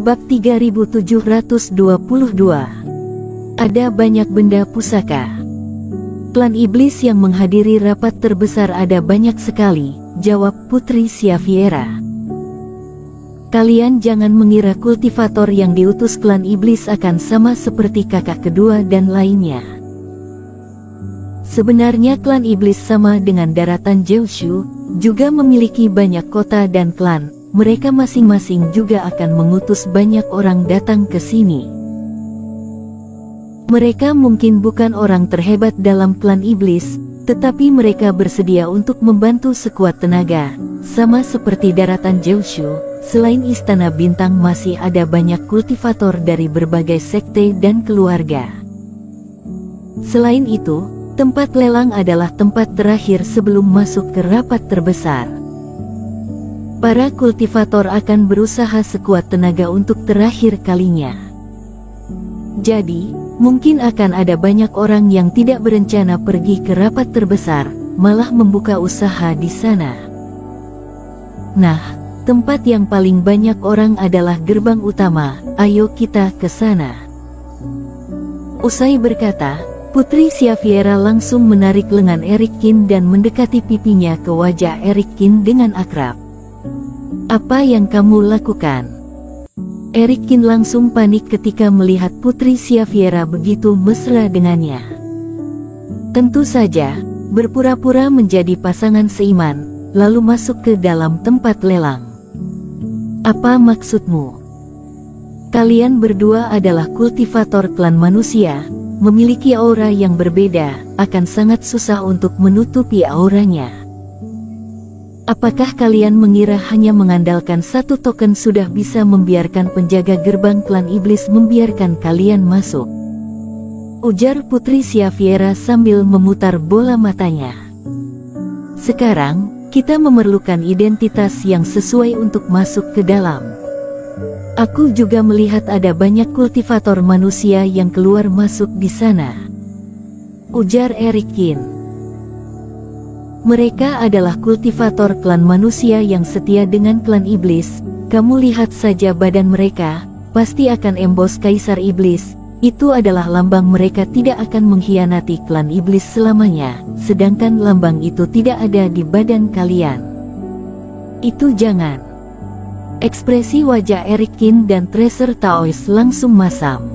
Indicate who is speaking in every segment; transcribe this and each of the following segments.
Speaker 1: Bab 3722. Ada banyak benda pusaka. Klan iblis yang menghadiri rapat terbesar ada banyak sekali, jawab Putri Syafiera. Kalian jangan mengira kultivator yang diutus klan iblis akan sama seperti kakak kedua dan lainnya. Sebenarnya klan iblis sama dengan daratan Jeushu, juga memiliki banyak kota dan klan. Mereka masing-masing juga akan mengutus banyak orang datang ke sini. Mereka mungkin bukan orang terhebat dalam klan iblis, tetapi mereka bersedia untuk membantu sekuat tenaga. Sama seperti daratan Jeushu, selain istana bintang masih ada banyak kultivator dari berbagai sekte dan keluarga. Selain itu, tempat lelang adalah tempat terakhir sebelum masuk ke rapat terbesar. Para kultivator akan berusaha sekuat tenaga untuk terakhir kalinya. Jadi, mungkin akan ada banyak orang yang tidak berencana pergi ke rapat terbesar, malah membuka usaha di sana. Nah, tempat yang paling banyak orang adalah gerbang utama, ayo kita ke sana. Usai berkata, Putri Syafiera langsung menarik lengan Eric Kin dan mendekati pipinya ke wajah Eric Kin dengan akrab. Apa yang kamu lakukan? Eric Kin langsung panik ketika melihat Putri Syafiera begitu mesra dengannya. Tentu saja, berpura-pura menjadi pasangan seiman, lalu masuk ke dalam tempat lelang. Apa maksudmu? Kalian berdua adalah kultivator klan manusia, memiliki aura yang berbeda, akan sangat susah untuk menutupi auranya. Apakah kalian mengira hanya mengandalkan satu token sudah bisa membiarkan penjaga gerbang klan iblis membiarkan kalian masuk? Ujar Putri Syafiera sambil memutar bola matanya. Sekarang, kita memerlukan identitas yang sesuai untuk masuk ke dalam. Aku juga melihat ada banyak kultivator manusia yang keluar masuk di sana. Ujar Eric Kin. Mereka adalah kultivator klan manusia yang setia dengan klan iblis. Kamu lihat saja badan mereka, pasti akan embos kaisar iblis. Itu adalah lambang mereka tidak akan mengkhianati klan iblis selamanya, sedangkan lambang itu tidak ada di badan kalian. Itu jangan. Ekspresi wajah Eric Kin dan Tracer Taois langsung masam.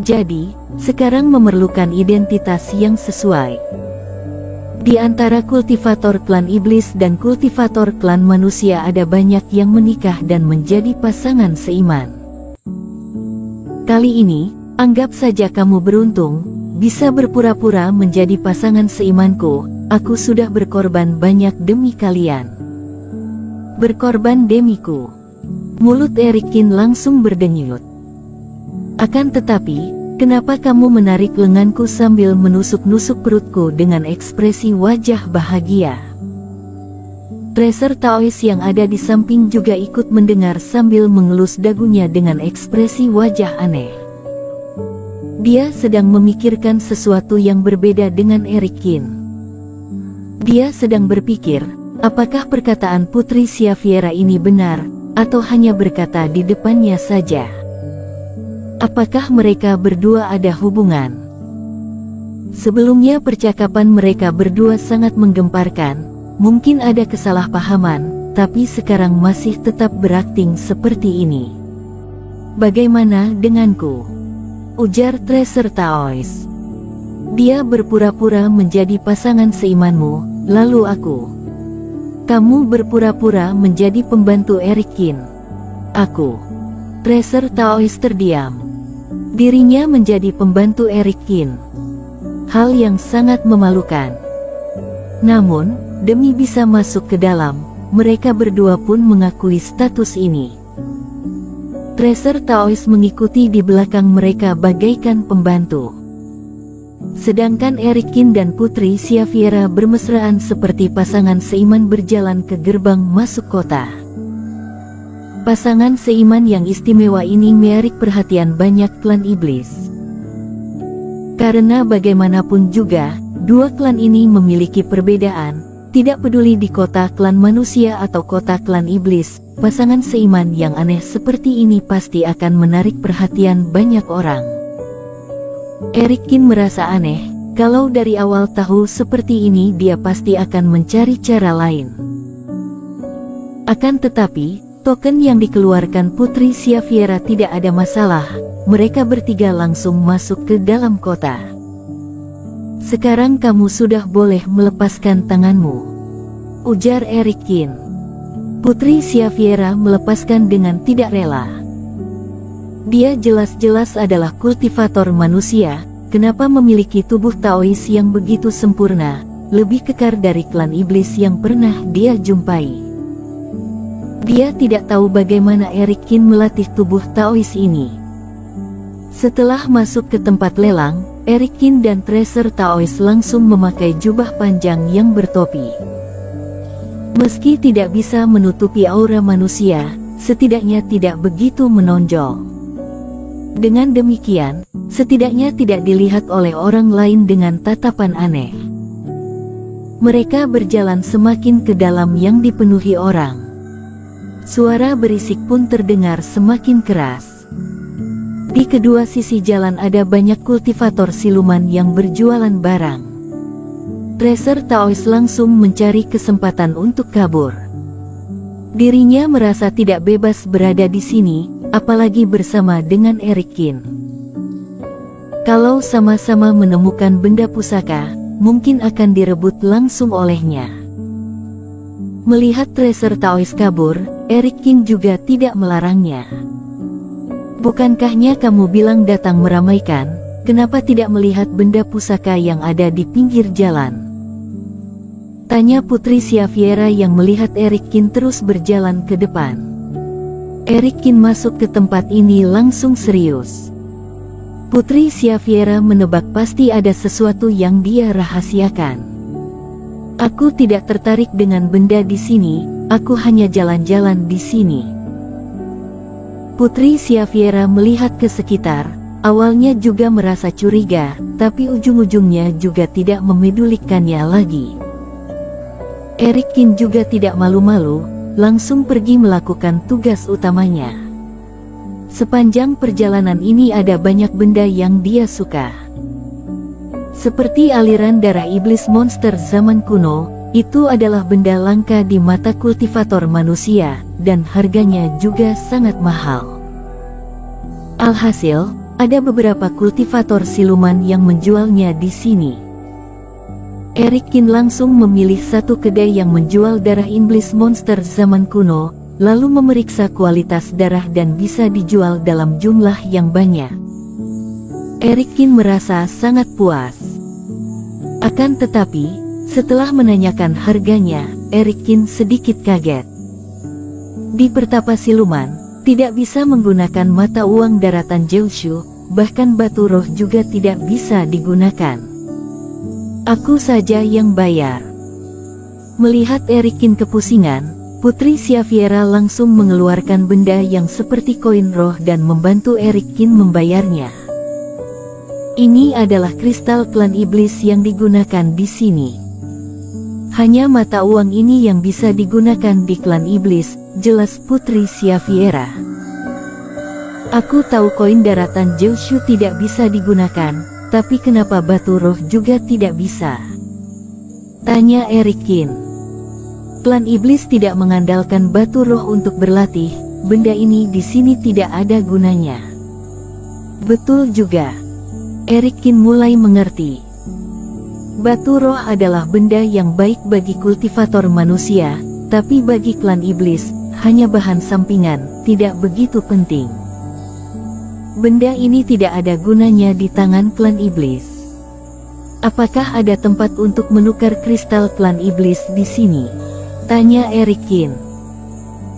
Speaker 1: Jadi, sekarang memerlukan identitas yang sesuai. Di antara kultivator klan iblis dan kultivator klan manusia ada banyak yang menikah dan menjadi pasangan seiman. Kali ini, anggap saja kamu beruntung, bisa berpura-pura menjadi pasangan seimanku. Aku sudah berkorban banyak demi kalian. Berkorban demiku. Mulut Eric Kin langsung berdenyut. Akan tetapi, kenapa kamu menarik lenganku sambil menusuk-nusuk perutku dengan ekspresi wajah bahagia? Tracer Taois yang ada di samping juga ikut mendengar sambil mengelus dagunya dengan ekspresi wajah aneh. Dia sedang memikirkan sesuatu yang berbeda dengan Eric Kin. Dia sedang berpikir, apakah perkataan Putri Syafiera ini benar, atau hanya berkata di depannya saja? Apakah mereka berdua ada hubungan? Sebelumnya percakapan mereka berdua sangat menggemparkan, mungkin ada kesalahpahaman, tapi sekarang masih tetap berakting seperti ini. Bagaimana denganku? Ujar Tracer Taois. Dia berpura-pura menjadi pasangan seimanmu, lalu aku. Kamu berpura-pura menjadi pembantu Eric Kin. Aku. Tracer Taois terdiam. Dirinya menjadi pembantu Eric Kin. Hal yang sangat memalukan. Namun, demi bisa masuk ke dalam, mereka berdua pun mengakui status ini. Tracer Taois mengikuti di belakang mereka bagaikan pembantu. Sedangkan Eric Kin dan Putri Syafiera bermesraan seperti pasangan seiman berjalan ke gerbang masuk kota. Pasangan seiman yang istimewa ini menarik perhatian banyak klan iblis. Karena bagaimanapun juga, dua klan ini memiliki perbedaan, Tidak peduli di kota klan manusia atau kota klan iblis, pasangan seiman yang aneh seperti ini pasti akan menarik perhatian banyak orang. Erikin merasa aneh, kalau dari awal tahu seperti ini dia pasti akan mencari cara lain. Akan tetapi, token yang dikeluarkan Putri Xaviera tidak ada masalah, mereka bertiga langsung masuk ke dalam kota. Sekarang kamu sudah boleh melepaskan tanganmu, ujar Erikin. Putri Xaviera melepaskan dengan tidak rela. Dia jelas-jelas adalah kultivator manusia, kenapa memiliki tubuh Taois yang begitu sempurna, lebih kekar dari klan iblis yang pernah dia jumpai. Dia tidak tahu bagaimana Erikin melatih tubuh Taois ini. Setelah masuk ke tempat lelang, Erikin dan Tracer Taois langsung memakai jubah panjang yang bertopi. Meski tidak bisa menutupi aura manusia, setidaknya tidak begitu menonjol. Dengan demikian, setidaknya tidak dilihat oleh orang lain dengan tatapan aneh. Mereka berjalan semakin ke dalam yang dipenuhi orang. Suara berisik pun terdengar semakin keras. Di kedua sisi jalan ada banyak kultivator siluman yang berjualan barang. Tracer Taois langsung mencari kesempatan untuk kabur. Dirinya merasa tidak bebas berada di sini, apalagi bersama dengan Erikin. Kalau sama-sama menemukan benda pusaka, mungkin akan direbut langsung olehnya. Melihat Tracer Taois kabur, Erikin juga tidak melarangnya. Bukankahnya kamu bilang datang meramaikan, kenapa tidak melihat benda pusaka yang ada di pinggir jalan? Tanya Putri Xaviera yang melihat Erikin terus berjalan ke depan. Erikin masuk ke tempat ini langsung serius. Putri Xaviera menebak pasti ada sesuatu yang dia rahasiakan. Aku tidak tertarik dengan benda di sini, aku hanya jalan-jalan di sini. Putri Xaviera melihat ke sekitar, awalnya juga merasa curiga, tapi ujung-ujungnya juga tidak memedulikannya lagi. Erikin juga tidak malu-malu, langsung pergi melakukan tugas utamanya. Sepanjang perjalanan ini ada banyak benda yang dia suka. Seperti aliran darah iblis monster zaman kuno, itu adalah benda langka di mata kultivator manusia, dan harganya juga sangat mahal. Alhasil, ada beberapa kultivator siluman yang menjualnya di sini. Erikin langsung memilih satu kedai yang menjual darah iblis monster zaman kuno, lalu memeriksa kualitas darah dan bisa dijual dalam jumlah yang banyak. Erikin merasa sangat puas. Akan tetapi, setelah menanyakan harganya, Erikin sedikit kaget. Di pertapa siluman, tidak bisa menggunakan mata uang daratan Jiushu, bahkan batu roh juga tidak bisa digunakan. Aku saja yang bayar. Melihat Erikin kepusingan, Putri Xaviera langsung mengeluarkan benda yang seperti koin roh dan membantu Erikin membayarnya. Ini adalah kristal klan iblis yang digunakan di sini. Hanya mata uang ini yang bisa digunakan di klan iblis, jelas Putri Xaviera. Aku tahu koin daratan Jiushu tidak bisa digunakan, tapi kenapa batu roh juga tidak bisa? Tanya Erikin. Klan iblis tidak mengandalkan batu roh untuk berlatih, benda ini di sini tidak ada gunanya. Betul juga. Erikin mulai mengerti. Batu roh adalah benda yang baik bagi kultivator manusia, tapi bagi klan iblis, hanya bahan sampingan, tidak begitu penting. Benda ini tidak ada gunanya di tangan klan iblis. Apakah ada tempat untuk menukar kristal klan iblis di sini? Tanya Erikin.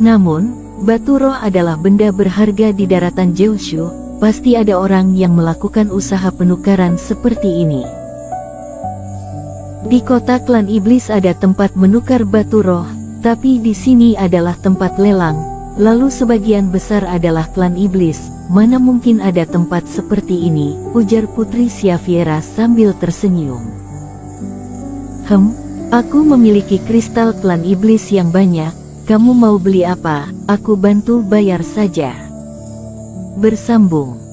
Speaker 1: Namun, batu roh adalah benda berharga di daratan Jiushu, pasti ada orang yang melakukan usaha penukaran seperti ini. Di kota klan iblis ada tempat menukar batu roh, tapi di sini adalah tempat lelang, lalu sebagian besar adalah klan iblis. Mana mungkin ada tempat seperti ini, ujar Putri Xaviera sambil tersenyum. Aku memiliki kristal klan iblis yang banyak. Kamu mau beli apa? Aku bantu bayar saja. Bersambung.